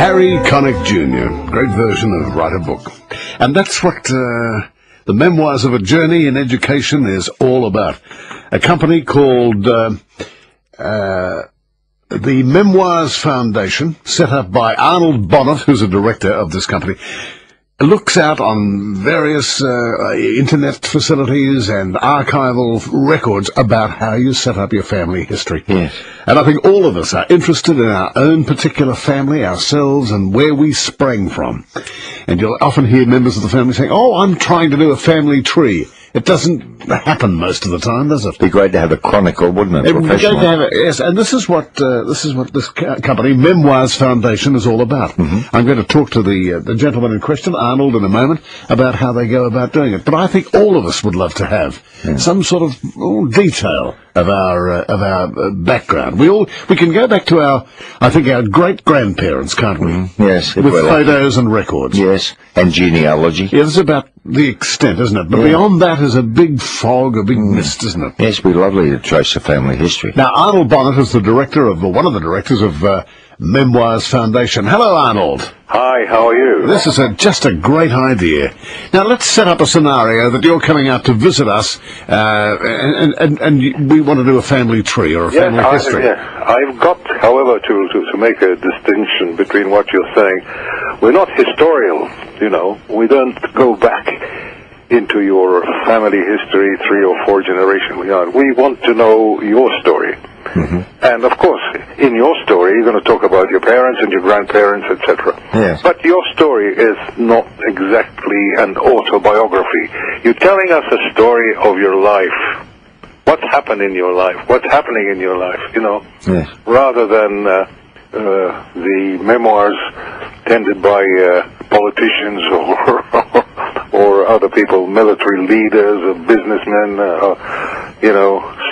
Harry Connick Jr., great version of Write a Book. And that's what the Memoirs of a Journey in Education is all about. A company called the Memoirs Foundation, set up by Arnold Bonnet, who's a director of this company, looks out on various internet facilities and archival records about how you set up your family history. Yes. And I think all of us are interested in our own particular family, ourselves, and where we sprang from. And you'll often hear members of the family saying, "Oh, I'm trying to do a family tree." It doesn't happen most of the time, does it? It'd be great to have a chronicle, wouldn't it? It would be great to have it, yes. And this is what this company, Memoirs Foundation, is all about. Mm-hmm. I'm going to talk to the gentleman in question, Arnold, in a moment, about how they go about doing it. But I think all of us would love to have some sort of detail of our background. We can go back to our great grandparents, can't we? Mm-hmm. Yes, with photos and records. Yes, and genealogy. Yeah, that's about the extent, isn't it? But beyond that is a big fog, a big mist, isn't it? Yes, it'd be lovely to trace the family history. Now, Arnold Bonnet is the director of one of the directors of Memoirs Foundation. Hello, Arnold. Hi, how are you? This is just a great idea. Now, let's set up a scenario that you're coming out to visit us, and we want to do a family tree or a family history. I've got, however, to make a distinction between what you're saying. We're not historians, you know. We don't go back into your family history 3 or 4 generations. We want to know your story. Mm-hmm. And of course, in your story, you're going to talk about your parents and your grandparents, etc. Yes. But your story is not exactly an autobiography. You're telling us a story of your life. What's happened in your life? What's happening in your life? You know, rather than the memoirs tended by politicians or other people, military leaders, or businessmen,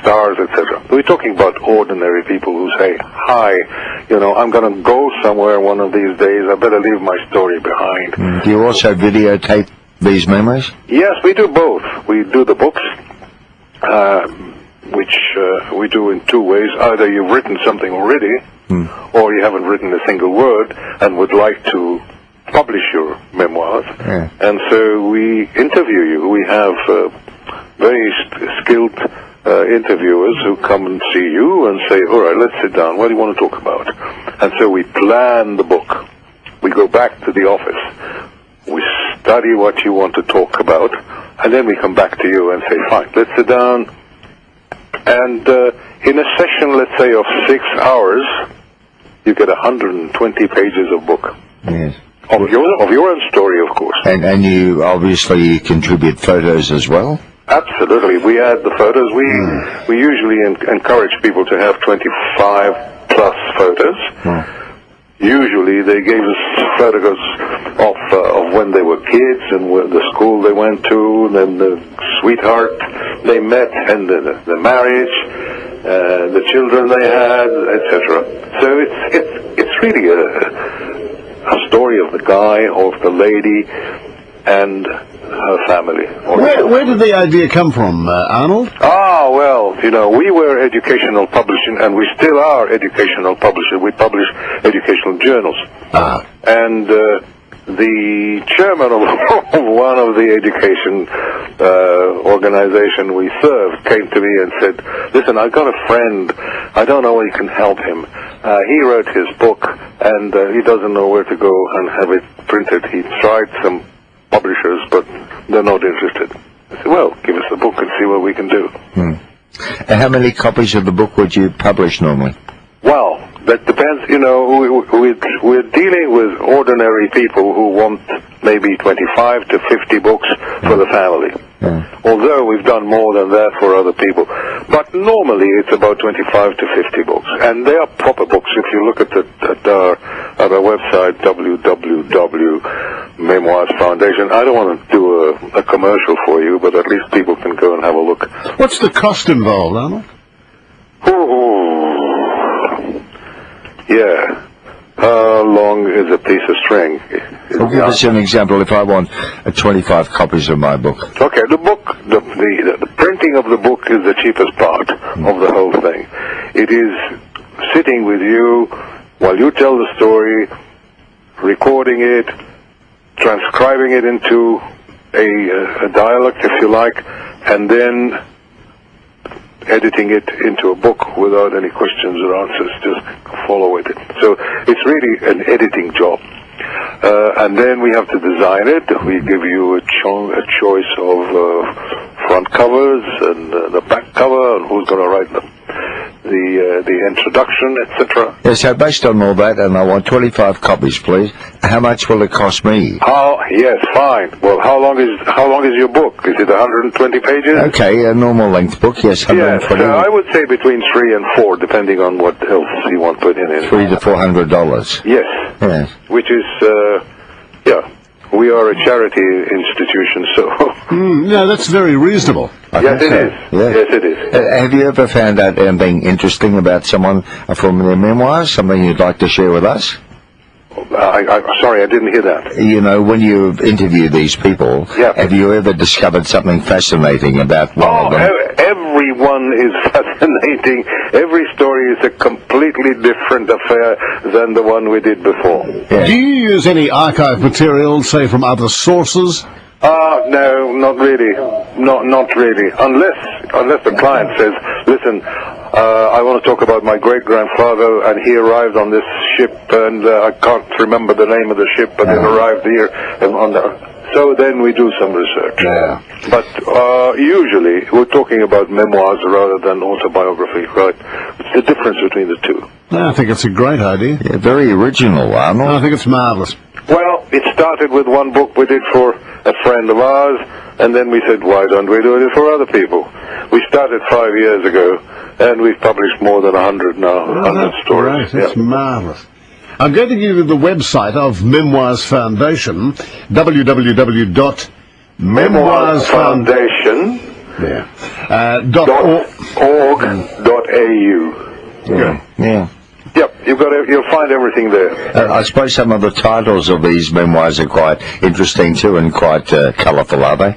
stars, etc. We're talking about ordinary people who say, "Hi, I'm going to go somewhere one of these days. I better leave my story behind." Do you also videotape these memories? Yes, we do both. We do the books, which we do in 2 ways. Either you've written something already, or you haven't written a single word and would like to publish your memoirs. Yeah. And so we interview you. We have very skilled interviewers who come and see you and say, "All right, let's sit down. What do you want to talk about?" And so we plan the book. We go back to the office. We study what you want to talk about, and then we come back to you and say, "Fine, let's sit down." And in a session, let's say, of 6 hours, you get 120 pages of book. Yes. Of your own story, of course. And you obviously contribute photos as well? Absolutely. We add the photos. We usually encourage people to have 25 plus photos. Usually they gave us photographs of when they were kids and the school they went to, and then the sweetheart they met, and the marriage, the children they had, etc. So it's really a story of the guy, of the lady, and her family. Where did the idea come from, Arnold? Well, we were educational publishing, and we still are educational publishers. We publish educational journals. And the chairman of one of the education organization we serve came to me and said, "Listen, I've got a friend. I don't know if you can help him. He wrote his book, and he doesn't know where to go and have it printed. He tried some publishers, but they're not interested." I said, "Well, give us the book and see what we can do." And how many copies of the book would you publish normally? Well, that depends. We're dealing with ordinary people who want maybe 25 to 50 books for the family. Although we've done more than that for other people. But normally it's about 25 to 50 books. And they are proper books. If you look at our website, Memoirs Foundation. I don't want to do a commercial for you, but at least people can go and have a look. What's the cost involved, Arnold? Yeah. How long is a piece of string? Well, give us an example if I want 25 copies of my book. Okay, the book, the printing of the book is the cheapest part of the whole thing. It is sitting with you while you tell the story, recording it, transcribing it into a dialect, if you like, and then editing it into a book without any questions or answers, just follow it. So it's really an editing job. And then we have to design it. We give you a choice of front covers and the back cover, and who's going to write the introduction, etc. Yeah, so based on all that, and I want 25 copies, please. How much will it cost me? Yes, fine. Well, how long is your book? Is it 120 pages? Okay, a normal length book, yes, 120. Yes, I would say between 3 and 4, depending on what else you want put in it. $300 to $400. Yes. Yes. Which is, we are a charity institution, so... No, that's very reasonable. Yes, it is. Yeah. Yes, it is. Have you ever found out anything interesting about someone from their memoirs, something you'd like to share with us? Sorry, I didn't hear that. You know, when you interview these people, have you ever discovered something fascinating about one of them? Everyone is fascinating. Every story is a completely different affair than the one we did before. Yeah. Do you use any archive material, say, from other sources? No, not really. Not really. Unless the client says, listen, I want to talk about my great-grandfather, and he arrived on this ship, and I can't remember the name of the ship, but it arrived here. So then we do some research. Yeah. But usually we're talking about memoirs rather than autobiography, right? It's the difference between the two. I think it's a great idea. Yeah, very original, Arnold. I think it's marvellous. Well, it started with one book we did for a friend of ours, and then we said, why don't we do it for other people? We started 5 years ago, and we've published more than 100 now, 100 stories. Right, it's marvellous. I'm going to give you the website of Memoirs Foundation, www.memoirsfoundation.org.au. Yeah. Yep, you'll find everything there. I suppose some of the titles of these memoirs are quite interesting too, and quite colourful, are they?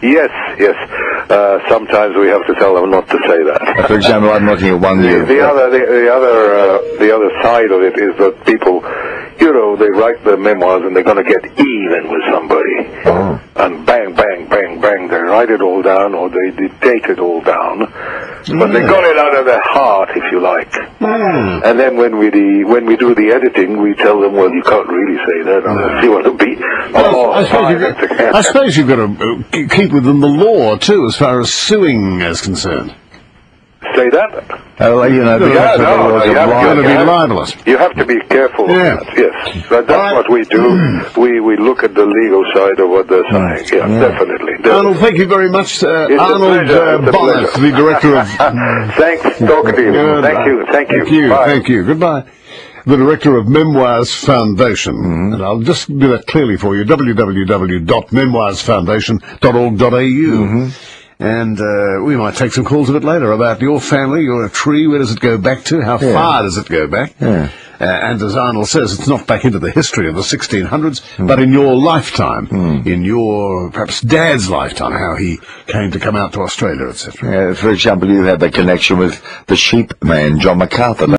Yes. Sometimes we have to tell them not to say that. For example, I'm looking at one. The other side of it is that people, they write their memoirs and they're going to get even with somebody, and bang, bang, bang, bang, they write it all down, or they date it all down, but they got it out of their heart, if you like. And then when we do the editing, we tell them, well, you can't really say that unless you want to be. I suppose you've got to keep within the law too, as far as suing is concerned. Say that? You're going to be libelous. You have to be careful of that, yes. That's what we do. We look at the legal side of what they're saying. Yeah, definitely. Arnold, thank you very much. Arnold Bonnet, the director of... Thanks, talking to you. Thank you. Bye. Thank you. Goodbye. The director of Memoirs Foundation. And I'll just do that clearly for you, www.memoirsfoundation.org.au. And we might take some calls a bit later about your family, your tree, where does it go back to, how far does it go back? And as Arnold says, it's not back into the history of the 1600s, but in your lifetime, in your, perhaps Dad's lifetime, how he came to come out to Australia, etc. For example, you have a connection with the sheep man, John MacArthur.